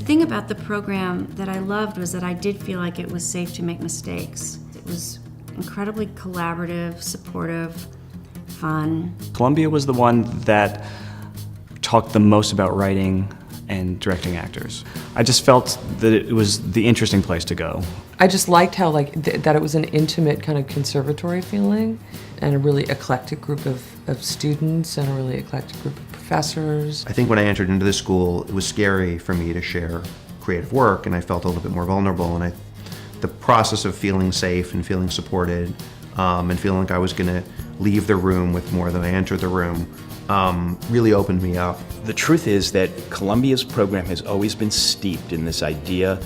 thing about the program that I loved was that I did feel like it was safe to make mistakes. It was incredibly collaborative, supportive, fun. Columbia was the one that talked the most about writing and directing actors. I just felt that it was the interesting place to go. I just liked how that it was an intimate kind of conservatory feeling and a really eclectic group of students and a really eclectic group of professors. I think when I entered into the school, it was scary for me to share creative work, and I felt a little bit more vulnerable. And the process of feeling safe and feeling supported and feeling like I was going to leave the room with more than I entered the room really opened me up. The truth is that Columbia's program has always been steeped in this idea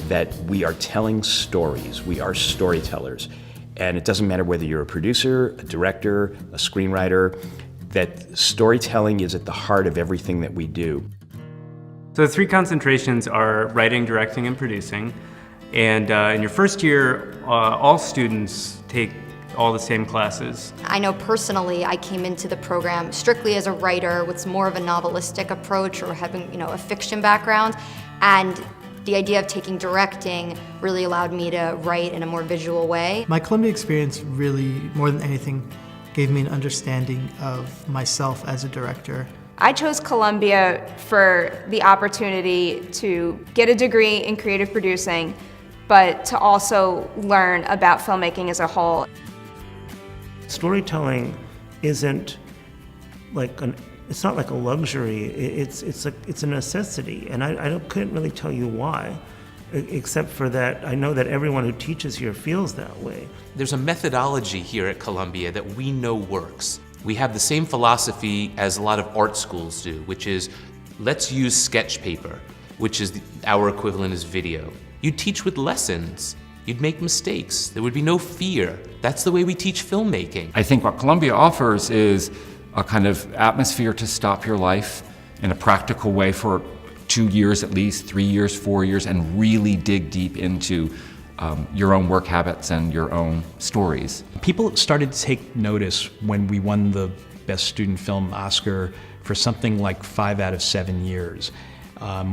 that we are telling stories, we are storytellers. And it doesn't matter whether you're a producer, a director, a screenwriter, that storytelling is at the heart of everything that we do. So the three concentrations are writing, directing, and producing. And in your first year, all students take all the same classes. I know personally I came into the program strictly as a writer with more of a novelistic approach or having a fiction background, and the idea of taking directing really allowed me to write in a more visual way. My Columbia experience really, more than anything, gave me an understanding of myself as a director. I chose Columbia for the opportunity to get a degree in creative producing, but to also learn about filmmaking as a whole. Storytelling isn't it's not like a luxury, it's a necessity, and I couldn't really tell you why, except for that I know that everyone who teaches here feels that way. There's a methodology here at Columbia that we know works. We have the same philosophy as a lot of art schools do, which is let's use sketch paper, which is our equivalent is video. You teach with lessons. You'd make mistakes. There would be no fear. That's the way we teach filmmaking. I think what Columbia offers is a kind of atmosphere to stop your life in a practical way for 2 years at least, 3 years, 4 years, and really dig deep into your own work habits and your own stories. People started to take notice when we won the Best Student Film Oscar for something like 5 out of 7 years,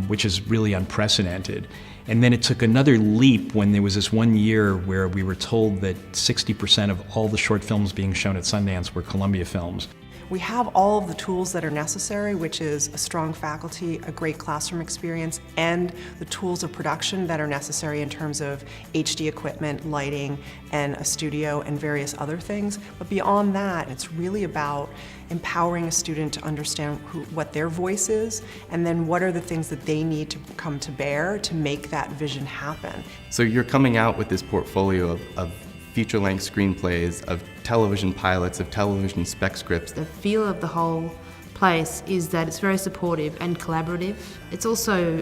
which is really unprecedented. And then it took another leap when there was this one year where we were told that 60% of all the short films being shown at Sundance were Columbia films. We have all of the tools that are necessary, which is a strong faculty, a great classroom experience, and the tools of production that are necessary in terms of HD equipment, lighting, and a studio, and various other things. But beyond that, it's really about empowering a student to understand what their voice is, and then what are the things that they need to come to bear to make that vision happen. So you're coming out with this portfolio of feature-length screenplays, of television pilots, of television spec scripts. The feel of the whole place is that it's very supportive and collaborative. It's also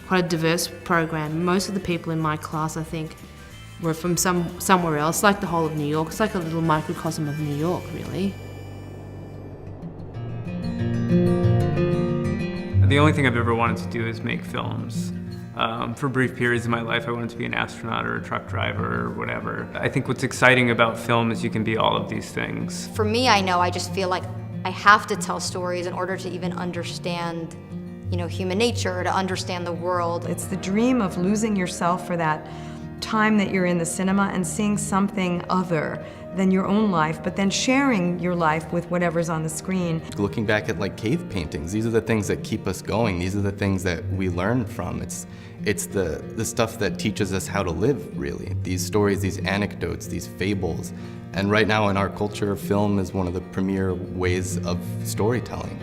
quite a diverse program. Most of the people in my class, I think, were from somewhere else, like the whole of New York. It's like a little microcosm of New York, really. The only thing I've ever wanted to do is make films. For brief periods of my life, I wanted to be an astronaut or a truck driver or whatever. I think what's exciting about film is you can be all of these things. For me, I just feel like I have to tell stories in order to even understand, human nature, to understand the world. It's the dream of losing yourself for that time that you're in the cinema and seeing something other than your own life, but then sharing your life with whatever's on the screen. Looking back at cave paintings, these are the things that keep us going. These are the things that we learn from. It's the stuff that teaches us how to live, really. These stories, these anecdotes, these fables. And right now in our culture, film is one of the premier ways of storytelling.